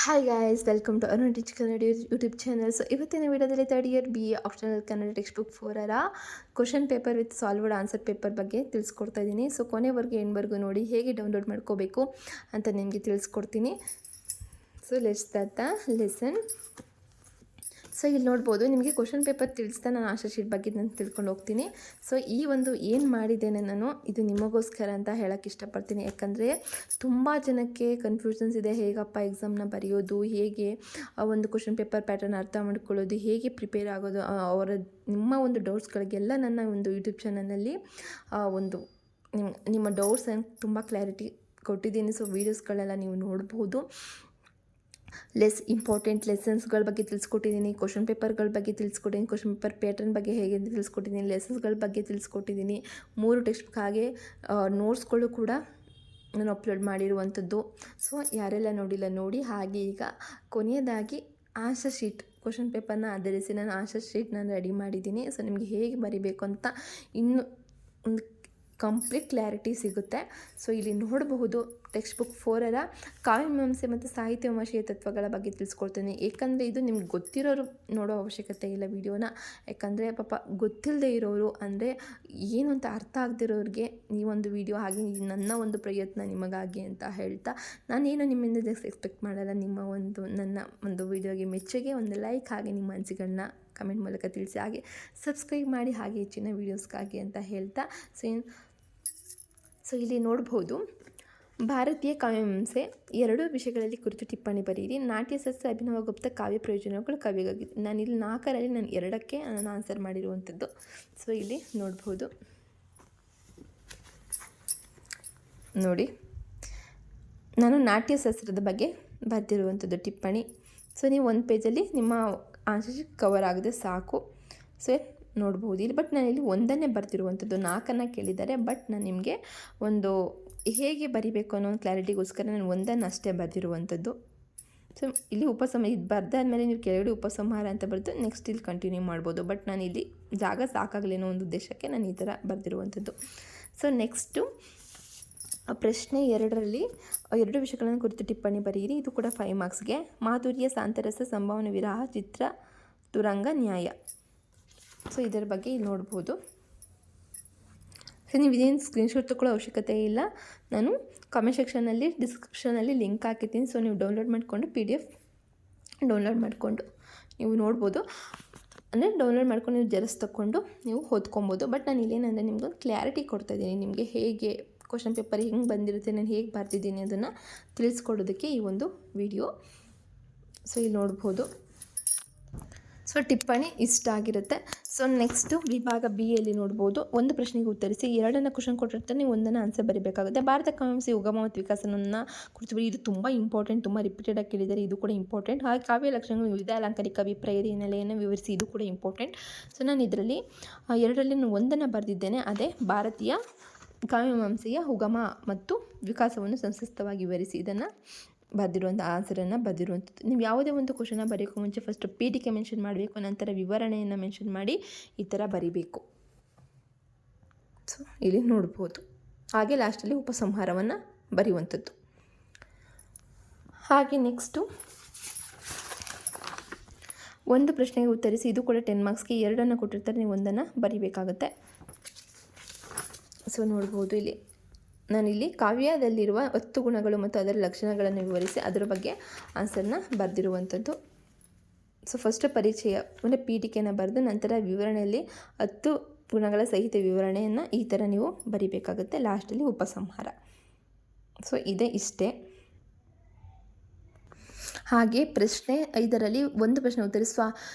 Hi guys, welcome to Arun teach Kannada YouTube channel. So ಇವತ್ತಿನ ವಿಡಿಯೋದಲ್ಲಿ third year BA optional Kannada text book 4 question paper with solved answer paper ಬಗ್ಗೆ ತಿಳಿಸ್ಕೊಡ್ತಾ ಇದ್ದೀನಿ. So ಕೊನೆವರೆಗೂ ಎಂಡ್ವರೆಗೂ ನೋಡಿ ಹೇಗೆ ಡೌನ್ಲೋಡ್ ಮಾಡ್ಕೋಬೇಕು ಅಂತ ನಿಮಗೆ ತಿಳಿಸ್ಕೊಡ್ತೀನಿ. So let's start the lesson. So ಇಲ್ಲಿ ನೋಡ್ಬೋದು, ನಿಮಗೆ ಕ್ವಶನ್ ಪೇಪರ್ ತಿಳಿಸ್ತಾ ನಾನು ಆನ್ಸರ್ ಶೀಟ್ ಬಗ್ಗೆ ನಾನು ತಿಳ್ಕೊಂಡು ಹೋಗ್ತೀನಿ. ಸೊ ಈ ಒಂದು ಏನು ಮಾಡಿದ್ದೇನೆ ನಾನು, ಇದು ನಿಮಗೋಸ್ಕರ ಅಂತ ಹೇಳೋಕ್ಕೆ ಇಷ್ಟಪಡ್ತೀನಿ. ಯಾಕಂದರೆ ತುಂಬ ಜನಕ್ಕೆ ಕನ್ಫ್ಯೂಷನ್ಸ್ ಇದೆ, ಹೇಗಪ್ಪ ಎಕ್ಸಾಮ್ನ ಬರೆಯೋದು, ಹೇಗೆ ಒಂದು ಕ್ವಶನ್ ಪೇಪರ್ ಪ್ಯಾಟರ್ನ್ ಅರ್ಥ ಮಾಡ್ಕೊಳ್ಳೋದು, ಹೇಗೆ ಪ್ರಿಪೇರ್ ಆಗೋದು, ನಿಮ್ಮ ಒಂದು ಡೌಟ್ಸ್ಗಳಿಗೆಲ್ಲ ನನ್ನ ಒಂದು ಯೂಟ್ಯೂಬ್ ಚಾನಲಲ್ಲಿ ಒಂದು ನಿಮ್ಮ ಡೌಟ್ಸ್ ತುಂಬ ಕ್ಲಾರಿಟಿ ಕೊಟ್ಟಿದ್ದೀನಿ. ಸೊ ವೀಡಿಯೋಸ್ಗಳೆಲ್ಲ ನೀವು ನೋಡ್ಬೋದು. ಇಂಪಾರ್ಟೆಂಟ್ ಲೆಸನ್ಸ್ಗಳ ಬಗ್ಗೆ ತಿಳಿಸ್ಕೊಟ್ಟಿದ್ದೀನಿ, ಕ್ವಶನ್ ಪೇಪರ್ಗಳ ಬಗ್ಗೆ ತಿಳಿಸ್ಕೊಟ್ಟಿದ್ದೀನಿ, ಕ್ವಶನ್ ಪೇಪರ್ ಪ್ಯಾಟರ್ನ್ ಬಗ್ಗೆ ಹೇಗೆ ತಿಳಿಸ್ಕೊಟ್ಟಿದ್ದೀನಿ, ಲೆಸನ್ಸ್ಗಳ ಬಗ್ಗೆ ತಿಳಿಸ್ಕೊಟ್ಟಿದ್ದೀನಿ. 3 ಟೆಕ್ಸ್ಟ್ ಬುಕ್, ಹಾಗೆ ನೋಟ್ಸ್ಗಳು ಕೂಡ ನಾನು ಅಪ್ಲೋಡ್ ಮಾಡಿರುವಂಥದ್ದು. ಸೊ ಯಾರೆಲ್ಲ ನೋಡಿಲ್ಲ ನೋಡಿ. ಹಾಗೆ ಈಗ ಕೊನೆಯದಾಗಿ ಆನ್ಸರ್ ಶೀಟ್, ಕ್ವಶನ್ ಪೇಪರ್ನ ಆಧರಿಸಿ ನಾನು ಆನ್ಸರ್ ಶೀಟ್ ನಾನು ರೆಡಿ ಮಾಡಿದ್ದೀನಿ. ಸೊ ನಿಮಗೆ ಹೇಗೆ ಬರೀಬೇಕು ಅಂತ ಇನ್ನೂ ಒಂದು ಕಂಪ್ಲೀಟ್ ಕ್ಲಾರಿಟಿ ಸಿಗುತ್ತೆ. ಸೊ ಇಲ್ಲಿ ನೋಡಬಹುದು, ಟೆಕ್ಸ್ಟ್ ಬುಕ್ 4 ಕಾವ್ಯಮೀಮಾಂಸೆ ಮತ್ತು ಸಾಹಿತ್ಯ ವಿಮರ್ಶೆಯ ತತ್ವಗಳ ಬಗ್ಗೆ ತಿಳಿಸ್ಕೊಡ್ತೀನಿ. ಏಕೆಂದರೆ ಇದು ನಿಮ್ಗೆ ಗೊತ್ತಿರೋರು ನೋಡೋ ಅವಶ್ಯಕತೆ ಇಲ್ಲ ವಿಡಿಯೋನ. ಯಾಕಂದರೆ ಪಾಪ ಗೊತ್ತಿಲ್ಲದೆ ಇರೋರು, ಅಂದರೆ ಏನು ಅಂತ ಅರ್ಥ ಆಗದಿರೋರಿಗೆ ಈ ಒಂದು ವಿಡಿಯೋ, ಹಾಗೆ ನನ್ನ ಒಂದು ಪ್ರಯತ್ನ ನಿಮಗಾಗಿ ಅಂತ ಹೇಳ್ತಾ, ನಾನೇನು ನಿಮ್ಮಿಂದ ಎಕ್ಸ್ಪೆಕ್ಟ್ ಮಾಡಲ್ಲ. ನನ್ನ ಒಂದು ವಿಡಿಯೋಗೆ ಮೆಚ್ಚುಗೆ, ಒಂದು ಲೈಕ್, ಹಾಗೆ ನಿಮ್ಮ ಅನಿಸಿಕೆಗಳನ್ನ ಕಮೆಂಟ್ ಮೂಲಕ ತಿಳಿಸಿ, ಹಾಗೆ ಸಬ್ಸ್ಕ್ರೈಬ್ ಮಾಡಿ, ಹಾಗೆ ಹೆಚ್ಚಿನ ವೀಡಿಯೋಸ್ಗಾಗಿ ಅಂತ ಹೇಳ್ತಾ. ಸೊ ಇಲ್ಲಿ ನೋಡ್ಬೋದು, ಭಾರತೀಯ ಕಾವ್ಯಮೀಮಾಂಸೆ 2 ವಿಷಯಗಳಲ್ಲಿ ಕುರಿತು ಟಿಪ್ಪಣಿ ಬರೆಯಿರಿ. ನಾಟ್ಯಶಾಸ್ತ್ರ, ಅಭಿನವಗುಪ್ತ ಕಾವ್ಯ ಪ್ರಯೋಜನಗಳು ಕಾವ್ಯಗಾಗಿ. ನಾನಿಲ್ಲಿ 4ರಲ್ಲಿ ನಾನು 2ಕ್ಕೆ ನಾನು ಆನ್ಸರ್ ಮಾಡಿರುವಂಥದ್ದು. ಸೊ ಇಲ್ಲಿ ನೋಡ್ಬೋದು ನೋಡಿ, ನಾನು ನಾಟ್ಯಶಾಸ್ತ್ರದ ಬಗ್ಗೆ ಬರೆದಿರುವಂಥದ್ದು ಟಿಪ್ಪಣಿ. ಸೊ ನೀವು 1 ಪೇಜಲ್ಲಿ ನಿಮ್ಮ ಆನ್ಸರ್ ಕವರ್ ಆಗದೆ ಸಾಕು. ಸೊ ನೋಡ್ಬೋದು ಇಲ್ಲಿ. ಬಟ್ ನಾನಿಲ್ಲಿ 1ನ್ನೇ ಬರೆದಿರುವಂಥದ್ದು, 4ನ್ನು ಕೇಳಿದ್ದಾರೆ. ಬಟ್ ನಾನು ನಿಮಗೆ ಒಂದು ಹೇಗೆ ಬರಿಬೇಕು ಅನ್ನೋ ಒಂದು ಕ್ಲಾರಿಟಿಗೋಸ್ಕರ ನಾನು 1ನ್ನು ಅಷ್ಟೇ ಬರೆದಿರುವಂಥದ್ದು. ಸೊ ಇಲ್ಲಿ ಇದು ಬರೆದಾದ್ಮೇಲೆ ನೀವು ಕೆಳಗಡೆ ಉಪಸಂಹಾರ ಅಂತ ಬರೆದು ನೆಕ್ಸ್ಟ್ ಇಲ್ಲಿ ಕಂಟಿನ್ಯೂ ಮಾಡ್ಬೋದು. ಬಟ್ ನಾನು ಇಲ್ಲಿ ಜಾಗ ಸಾಕಾಗಲೇನೋ ಒಂದು ಉದ್ದೇಶಕ್ಕೆ ನಾನು ಈ ಥರ ಬರೆದಿರುವಂಥದ್ದು. ಸೊ ನೆಕ್ಸ್ಟು ಪ್ರಶ್ನೆ 2ರಲ್ಲಿ 2 ವಿಷಯಗಳನ್ನು ಕುರಿತು ಟಿಪ್ಪಣಿ ಬರೆಯಿರಿ. ಇದು ಕೂಡ 5 ಮಾರ್ಕ್ಸ್ಗೆ. ಮಾಧುರ್ಯ, ಸಾಂತರಸ, ಸಂಭಾವನೆ, ವಿರಹ, ಚಿತ್ರ, ತುರಂಗ, ನ್ಯಾಯ. ಸೊ ಇದರ ಬಗ್ಗೆ ಇಲ್ಲಿ ನೋಡ್ಬೋದು. ಸೊ ನೀವು ಇದೇನು ಸ್ಕ್ರೀನ್ಶಾಟ್ ತಗೊಳ್ಳೋ ಅವಶ್ಯಕತೆ ಇಲ್ಲ. ನಾನು ಕಾಮೆಂಟ್ ಸೆಕ್ಷನಲ್ಲಿ, ಡಿಸ್ಕ್ರಿಪ್ಷನಲ್ಲಿ ಲಿಂಕ್ ಹಾಕಿದ್ದೀನಿ. ಸೊ ನೀವು ಡೌನ್ಲೋಡ್ ಮಾಡಿಕೊಂಡು PDF ಡೌನ್ಲೋಡ್ ಮಾಡಿಕೊಂಡು ನೀವು ನೋಡ್ಬೋದು. ಅಂದರೆ ಡೌನ್ಲೋಡ್ ಮಾಡ್ಕೊಂಡು ನೀವು ಜೆರಾಕ್ಸ್ ತಗೊಂಡು ನೀವು ಓದ್ಕೊಬೋದು. ಬಟ್ ನಾನು ಇಲ್ಲೇನಂದರೆ ನಿಮ್ಗೊಂದು ಕ್ಲಾರಿಟಿ ಕೊಡ್ತಾಯಿದ್ದೀನಿ, ನಿಮಗೆ ಹೇಗೆ ಕ್ವಶನ್ ಪೇಪರ್ ಹೆಂಗೆ ಬಂದಿರುತ್ತೆ, ನಾನು ಹೇಗೆ ಬರ್ತಿದ್ದೀನಿ ಅದನ್ನು ತಿಳಿಸ್ಕೊಡೋದಕ್ಕೆ ಈ ಒಂದು ವಿಡಿಯೋ. ಸೊ ಇಲ್ಲಿ ನೋಡ್ಬೋದು. ಸೊ ಟಿಪ್ಪಣಿ ಇಷ್ಟ ಆಗಿರುತ್ತೆ. ಸೊ ನೆಕ್ಸ್ಟು ವಿಭಾಗ B-ಯಲ್ಲಿ ನೋಡ್ಬೋದು, 1 ಪ್ರಶ್ನೆಗೆ ಉತ್ತರಿಸಿ. 2ನ್ನು ಕ್ವಶನ್ ಕೊಟ್ಟಿರ್ತಾರೆ, ನೀವು 1ನ್ನು ಆನ್ಸರ್ ಬರೀಬೇಕಾಗುತ್ತೆ. ಭಾರತ ಕಾವ್ಯಮೀಮಾಂಸೆ ಉಗಮ ಮತ್ತು ವಿಕಾಸನವನ್ನು ಕುರಿತು ಇದು ತುಂಬ ಇಂಪಾರ್ಟೆಂಟ್, ತುಂಬ ರಿಪೀಟೆಡಾಗಿ ಕೇಳಿದ್ದಾರೆ, ಇದು ಕೂಡ ಇಂಪಾರ್ಟೆಂಟ್. ಹಾಗೆ ಕಾವ್ಯ ಲಕ್ಷಣಗಳು, ವಿವಿಧ ಅಲಂಕಾರಿಕ ಅಭಿಪ್ರಾಯದ ಹಿನ್ನೆಲೆಯನ್ನು ವಿವರಿಸಿ, ಇದು ಕೂಡ ಇಂಪಾರ್ಟೆಂಟ್. ಸೊ ನಾನು ಇದರಲ್ಲಿ 2ರಲ್ಲಿ 1ನ್ನು ಬರೆದಿದ್ದೇನೆ, ಅದೇ ಭಾರತೀಯ ಕಾವ್ಯಮೀಮಾಂಸೆಯ ಉಗಮ ಮತ್ತು ವಿಕಾಸವನ್ನು ಸಂಕ್ಷಿಪ್ತವಾಗಿ ವಿವರಿಸಿ. ಇದನ್ನು ಬರೆದಿರುವಂಥ ಆನ್ಸರನ್ನು ಬರೆದಿರುವಂಥದ್ದು. ನೀವು ಯಾವುದೇ ಒಂದು ಕ್ವಶನ ಬರೆಯೋಕ್ಕೂ ಮುಂಚೆ ಫಸ್ಟು ಪೀಠಿಕೆ ಮೆನ್ಷನ್ ಮಾಡಬೇಕು, ನಂತರ ವಿವರಣೆಯನ್ನು ಮೆನ್ಷನ್ ಮಾಡಿ ಈ ಥರ ಬರಿಬೇಕು. ಸೊ ಇಲ್ಲಿ ನೋಡ್ಬೋದು. ಹಾಗೆ ಲಾಸ್ಟಲ್ಲಿ ಉಪಸಂಹಾರವನ್ನು ಬರೆಯುವಂಥದ್ದು. ಹಾಗೆ ನೆಕ್ಸ್ಟು 1 ಪ್ರಶ್ನೆಗೆ ಉತ್ತರಿಸಿ. ಇದು ಕೂಡ 10 ಮಾರ್ಕ್ಸ್ಗೆ. 2ನ್ನು ಕೊಟ್ಟಿರ್ತಾರೆ, ನೀವು 1ನ್ನು ಬರಿಬೇಕಾಗುತ್ತೆ. ಸೊ ನೋಡ್ಬೋದು, ಇಲ್ಲಿ ನಾನಿಲ್ಲಿ ಕಾವ್ಯದಲ್ಲಿರುವ 10 ಗುಣಗಳು ಮತ್ತು ಅದರ ಲಕ್ಷಣಗಳನ್ನು ವಿವರಿಸಿ ಅದರ ಬಗ್ಗೆ ಆನ್ಸರ್ನ ಬರೆದಿರುವಂಥದ್ದು. ಸೊ ಫಸ್ಟ್ ಪರಿಚಯ ಅಂದರೆ ಪೀಠಿಕೆಯನ್ನು ಬರೆದು, ನಂತರ ವಿವರಣೆಯಲ್ಲಿ 10 ಗುಣಗಳ ಸಹಿತ ವಿವರಣೆಯನ್ನು ಈ ಥರ ನೀವು ಬರಿಬೇಕಾಗುತ್ತೆ. ಲಾಸ್ಟಲ್ಲಿ ಉಪಸಂಹಾರ. ಸೊ ಇಷ್ಟೇ. ಹಾಗೆ ಪ್ರಶ್ನೆ 5ರಲ್ಲಿ 1 ಪ್ರಶ್ನೆ ಉತ್ತರಿಸುವ.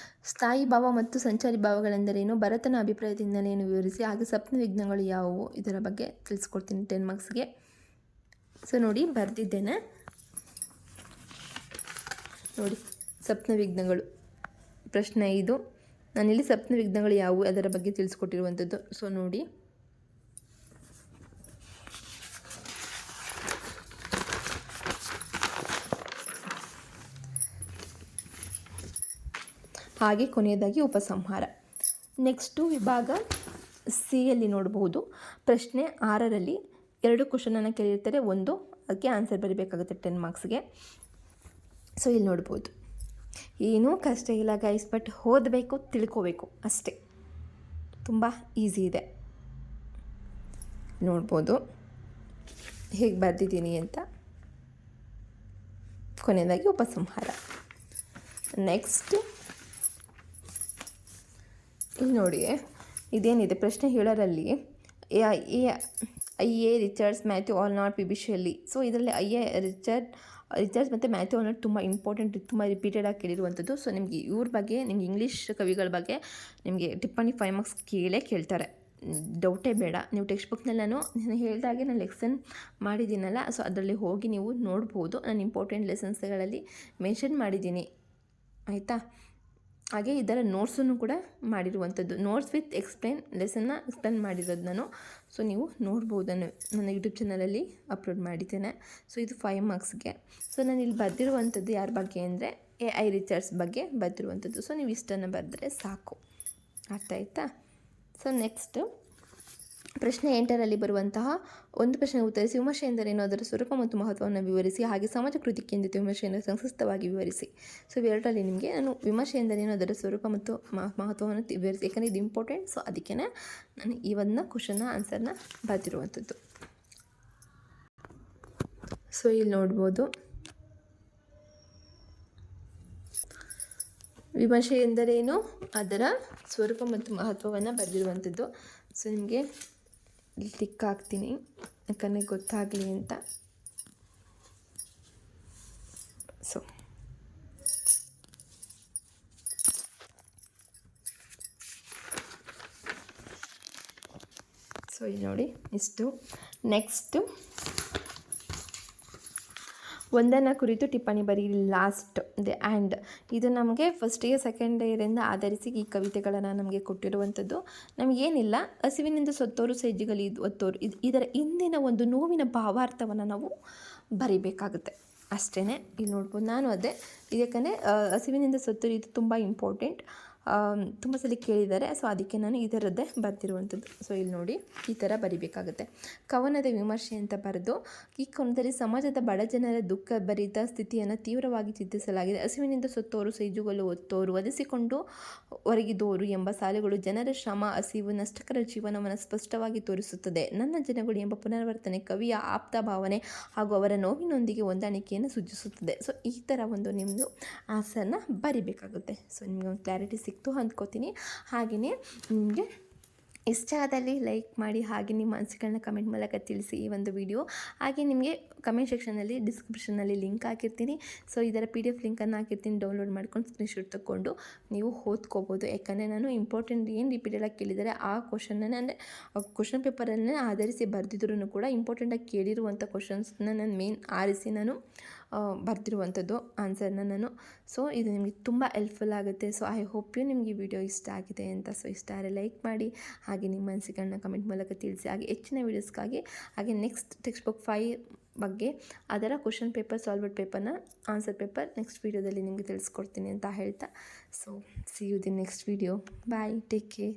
ಸ್ಥಾಯಿ ಭಾವ ಮತ್ತು ಸಂಚಾರಿ ಭಾವಗಳೆಂದರೇನು, ಭರತನ ಅಭಿಪ್ರಾಯದ ಹಿನ್ನೆಲೆಯನ್ನು ವಿವರಿಸಿ, ಹಾಗೆ ಸಪ್ನ ವಿಘ್ನಗಳು ಯಾವುವು, ಇದರ ಬಗ್ಗೆ ತಿಳಿಸ್ಕೊಡ್ತೀನಿ 10 ಮಾರ್ಕ್ಸ್ಗೆ. ಸೊ ನೋಡಿ ಬರೆದಿದ್ದೇನೆ ನೋಡಿ, ಸಪ್ನ ವಿಘ್ನಗಳು ಪ್ರಶ್ನೆ 5. ನಾನಿಲ್ಲಿ ಸಪ್ನ ವಿಘ್ನಗಳು ಯಾವುವು ಅದರ ಬಗ್ಗೆ ತಿಳಿಸ್ಕೊಟ್ಟಿರುವಂಥದ್ದು. ಸೊ ನೋಡಿ, ಹಾಗೆ ಕೊನೆಯದಾಗಿ ಉಪಸಂಹಾರ. ನೆಕ್ಸ್ಟು ವಿಭಾಗ C-ಯಲ್ಲಿ ನೋಡಬಹುದು, ಪ್ರಶ್ನೆ 6ರಲ್ಲಿ 2 ಕ್ವಶನನ್ನು ಕೇಳಿರ್ತಾರೆ, 1 ಅದಕ್ಕೆ ಆನ್ಸರ್ ಬರೀಬೇಕಾಗುತ್ತೆ 10 ಮಾರ್ಕ್ಸ್ಗೆ. ಸೊ ಇಲ್ಲಿ ನೋಡ್ಬೋದು, ಏನೂ ಕಷ್ಟ ಇಲ್ಲ ಗೈಸ್, ಬಟ್ ಓದಬೇಕು, ತಿಳ್ಕೋಬೇಕು ಅಷ್ಟೇ. ತುಂಬ ಈಸಿ ಇದೆ, ನೋಡ್ಬೋದು ಹೇಗೆ ಬರೆದಿದ್ದೀನಿ ಅಂತ. ಕೊನೆಯದಾಗಿ ಉಪಸಂಹಾರ. ನೆಕ್ಸ್ಟ್ ಇಲ್ಲಿ ನೋಡಿ, ಇದೇನಿದೆ ಪ್ರಶ್ನೆ ಹೇಳೋರಲ್ಲಿ I A Richards, Matthew Arnold, P B Shelley. So ಇದರಲ್ಲಿ ರಿಚರ್ಡ್ಸ್ ಮತ್ತು ಮ್ಯಾಥ್ಯೂ ಆರ್ನಾಲ್ಡ್ ತುಂಬ ಇಂಪಾರ್ಟೆಂಟ್, ತುಂಬ ರಿಪೀಟೆಡಾಗಿ ಕೇಳಿರುವಂಥದ್ದು. ಸೊ ನಿಮಗೆ ಇವ್ರ ಬಗ್ಗೆ, ನಿಮ್ಗೆ ಇಂಗ್ಲೀಷ್ ಕವಿಗಳ ಬಗ್ಗೆ ನಿಮಗೆ ಟಿಪ್ಪಣಿ 5 ಮಾರ್ಕ್ಸ್ ಕೇಳ್ತಾರೆ, ಡೌಟೇ ಬೇಡ. ನೀವು ಟೆಕ್ಸ್ಟ್ ಬುಕ್ನಲ್ಲಿ ನಾನು ಹೇಳಿದಾಗೆ ನಾನು ಲೆಸನ್ ಮಾಡಿದ್ದೀನಲ್ಲ, ಸೊ ಅದರಲ್ಲಿ ಹೋಗಿ ನೀವು ನೋಡ್ಬೋದು. ನಾನು ಇಂಪಾರ್ಟೆಂಟ್ ಲೆಸನ್ಸ್ಗಳಲ್ಲಿ ಮೆನ್ಷನ್ ಮಾಡಿದ್ದೀನಿ, ಆಯಿತಾ. ಹಾಗೆ ಇದರ ನೋಟ್ಸನ್ನು ಕೂಡ ಮಾಡಿರುವಂಥದ್ದು, ನೋಟ್ಸ್ ವಿತ್ ಲೆಸನ್ನ ಎಕ್ಸ್ಪ್ಲೇನ್ ಮಾಡಿರೋದು ನಾನು. ಸೊ ನೀವು ನೋಡ್ಬೋದು, ನನ್ನ ಯೂಟ್ಯೂಬ್ ಚಾನಲಲ್ಲಿ ಅಪ್ಲೋಡ್ ಮಾಡಿದ್ದೇನೆ. ಸೊ ಇದು 5 ಮಾರ್ಕ್ಸ್ಗೆ. ಸೊ ನಾನು ಇಲ್ಲಿ ಬರೆದಿರುವಂಥದ್ದು ಯಾರ ಬಗ್ಗೆ ಅಂದರೆ ಐ ರಿಚರ್ಡ್ಸ್ ಬಗ್ಗೆ ಬರೆದಿರುವಂಥದ್ದು. ಸೊ ನೀವು ಇಷ್ಟನ್ನು ಬರೆದ್ರೆ ಸಾಕು, ಅರ್ಥ ಆಯ್ತಾ. ಸೊ ನೆಕ್ಸ್ಟ್ ಪ್ರಶ್ನೆ 8ರಲ್ಲಿ ಬರುವಂತಹ ಒಂದು ಪ್ರಶ್ನೆಗೆ ಉತ್ತರಿಸಿ. ವಿಮರ್ಶೆ ಎಂದರೇನು, ಅದರ ಸ್ವರೂಪ ಮತ್ತು ಮಹತ್ವವನ್ನು ವಿವರಿಸಿ. ಹಾಗೆ ಸಮಾಜ ಕೃತಿ ಕೇಂದ್ರಿತ ವಿಮರ್ಶೆಯನ್ನು ಸಂಕ್ಷಿಪ್ತವಾಗಿ ವಿವರಿಸಿ. ಸೊ ಇವೆರಡರಲ್ಲಿ ನಿಮಗೆ ನಾನು ವಿಮರ್ಶೆ ಎಂದರೇನು, ಅದರ ಸ್ವರೂಪ ಮತ್ತು ಮಹತ್ವವನ್ನು ವಿವರಿಸಿ, ಯಾಕಂದರೆ ಇದು ಇಂಪಾರ್ಟೆಂಟ್. ಸೊ ಅದಕ್ಕೆ ನಾನು ಇವನ್ನ ಕ್ವಶನ್ನ ಆನ್ಸರ್ನ ಬರೆದಿರುವಂಥದ್ದು. ಸೊ ಇಲ್ಲಿ ನೋಡ್ಬೋದು, ವಿಮರ್ಶೆ ಎಂದರೇನು, ಅದರ ಸ್ವರೂಪ ಮತ್ತು ಮಹತ್ವವನ್ನು ಬರೆದಿರುವಂಥದ್ದು. ಸೊ ನಿಮಗೆ ಟಿಕ್ ಹಾಕ್ತೀನಿ, ಯಾಕಂದರೆ ಗೊತ್ತಾಗಲಿ ಅಂತ. ಸೊ ಇಲ್ಲಿ ನೋಡಿ ಇಷ್ಟು. ನೆಕ್ಸ್ಟು ಒಂದನ್ನು ಕುರಿತು ಟಿಪ್ಪಣಿ ಬರೀರಿ, ಲಾಸ್ಟ್ ದೆ ಆ್ಯಂಡ್. ಇದು ನಮಗೆ ಫಸ್ಟ್ ಇಯರ್ ಸೆಕೆಂಡ್ ಇಯರಿಂದ ಆಧರಿಸಿ ಈ ಕವಿತೆಗಳನ್ನು ನಮಗೆ ಕೊಟ್ಟಿರುವಂಥದ್ದು. ನಮಗೇನಿಲ್ಲ, ಹಸಿವಿನಿಂದ ಸತ್ತೋರು ಸಜ್ಜಿಗಲಿ ಒತ್ತೋರು, ಇದರ ಹಿಂದಿನ ಒಂದು ನೋವಿನ ಭಾವಾರ್ಥವನ್ನು ನಾವು ಬರಿಬೇಕಾಗುತ್ತೆ ಅಷ್ಟೇ. ಇಲ್ಲಿ ನೋಡ್ಬೋದು, ನಾನು ಅದೇ ಇದಕ್ಕೇ ಹಸಿವಿನಿಂದ ಸತ್ತೋರು ಇದು ತುಂಬ ಇಂಪಾರ್ಟೆಂಟ್, ತುಂಬ ಸಲ ಕೇಳಿದ್ದಾರೆ. ಸೊ ಅದಕ್ಕೆ ನಾನು ಇದರದ್ದೇ ಬರ್ತಿರುವಂಥದ್ದು. ಸೊ ಇಲ್ಲಿ ನೋಡಿ, ಈ ಥರ ಬರಿಬೇಕಾಗುತ್ತೆ. ಕವನದ ವಿಮರ್ಶೆ ಅಂತ ಬರೆದು, ಈ ಕವನದಲ್ಲಿ ಸಮಾಜದ ಬಡ ಜನರ ದುಃಖ ಭರಿತ ಸ್ಥಿತಿಯನ್ನು ತೀವ್ರವಾಗಿ ಚಿತ್ರಿಸಲಾಗಿದೆ. ಹಸಿವಿನಿಂದ ಸತ್ತೋರು, ಸೈಜುಗಳು ಒತ್ತೋರು, ಒದಿಸಿಕೊಂಡು ಹೊರಗಿದೋರು ಎಂಬ ಸಾಲುಗಳು ಜನರ ಶ್ರಮ, ಹಸಿವು, ನಷ್ಟಕರ ಜೀವನವನ್ನು ಸ್ಪಷ್ಟವಾಗಿ ತೋರಿಸುತ್ತದೆ. ನನ್ನ ಜನಗಳು ಎಂಬ ಪುನರಾವರ್ತನೆ ಕವಿಯ ಆಪ್ತ ಭಾವನೆ ಹಾಗೂ ಅವರ ನೋವಿನೊಂದಿಗೆ ಹೊಂದಾಣಿಕೆಯನ್ನು ಸೂಚಿಸುತ್ತದೆ. ಸೊ ಈ ಥರ ಒಂದು ನಿಮ್ಮದು ಆನ್ಸರ್ನ ಬರಿಬೇಕಾಗುತ್ತೆ. ಸೊ ನಿಮಗೆ ಒಂದು ಕ್ಲಾರಿಟಿ ಸಿಕ್ತು ಅಂದ್ಕೋತೀನಿ. ಹಾಗೆಯೇ ನಿಮಗೆ ಇಷ್ಟ ಆದಲ್ಲಿ ಲೈಕ್ ಮಾಡಿ, ಹಾಗೆ ನಿಮ್ಮ ಅನಿಸಿಕೆಗಳನ್ನ ಕಮೆಂಟ್ ಮೂಲಕ ತಿಳಿಸಿ ಈ ಒಂದು ವಿಡಿಯೋ. ಹಾಗೆ ನಿಮಗೆ ಕಮೆಂಟ್ ಸೆಕ್ಷನಲ್ಲಿ ಡಿಸ್ಕ್ರಿಪ್ಷನಲ್ಲಿ ಲಿಂಕ್ ಹಾಕಿರ್ತೀನಿ. ಸೊ ಇದರ PDF ಲಿಂಕನ್ನು ಹಾಕಿರ್ತೀನಿ, ಡೌನ್ಲೋಡ್ ಮಾಡ್ಕೊಂಡು ಸ್ಕ್ರೀನ್ಶಾಟ್ ತೊಗೊಂಡು ನೀವು ಓದ್ಕೋಬೋದು. ಯಾಕಂದರೆ ನಾನು ಇಂಪಾರ್ಟೆಂಟ್ ಏನು ರಿಪೀಟೆಡಾಗಿ ಕೇಳಿದರೆ ಆ ಕ್ವಶನನ್ನೇ, ಅಂದರೆ ಕ್ವಶನ್ ಪೇಪರನ್ನೇ ಆಧರಿಸಿ ಬರೆದಿದ್ರು ಕೂಡ ಇಂಪಾರ್ಟೆಂಟಾಗಿ ಕೇಳಿರುವಂಥ ಕ್ವಶನ್ಸ್ನ ನಾನು ಮೇನ್ ಆರಿಸಿ ನಾನು ಬರೆದಿರುವಂಥದ್ದು ಆನ್ಸರ್ನ ನಾನು. ಸೊ ಇದು ನಿಮಗೆ ತುಂಬ ಹೆಲ್ಪ್ಫುಲ್ ಆಗುತ್ತೆ. ಸೊ ಐ ಹೋಪ್ ನಿಮಗೆ ಈ ವಿಡಿಯೋ ಇಷ್ಟ ಆಗಿದೆ ಅಂತ. ಸೊ ಇಷ್ಟ ಆದರೆ ಲೈಕ್ ಮಾಡಿ, ಹಾಗೆ ನಿಮ್ಮ ಅನಿಸಿಕೆಗಳನ್ನ ಕಮೆಂಟ್ ಮೂಲಕ ತಿಳಿಸಿ. ಹಾಗೆ ಹೆಚ್ಚಿನ ವೀಡಿಯೋಸ್ಗಾಗಿ, ಹಾಗೆ ನೆಕ್ಸ್ಟ್ ಟೆಕ್ಸ್ಟ್ ಬುಕ್ 5 ಬಗ್ಗೆ ಅದರ ಕ್ವಶನ್ ಪೇಪರ್, ಸಾಲ್ವ್ಡ್ ಪೇಪರ್ನ ಆನ್ಸರ್ ಪೇಪರ್ ನೆಕ್ಸ್ಟ್ ವೀಡಿಯೋದಲ್ಲಿ ನಿಮಗೆ ತಿಳಿಸ್ಕೊಡ್ತೀನಿ ಅಂತ ಹೇಳ್ತಾ, so see you the next video. Bye, take care.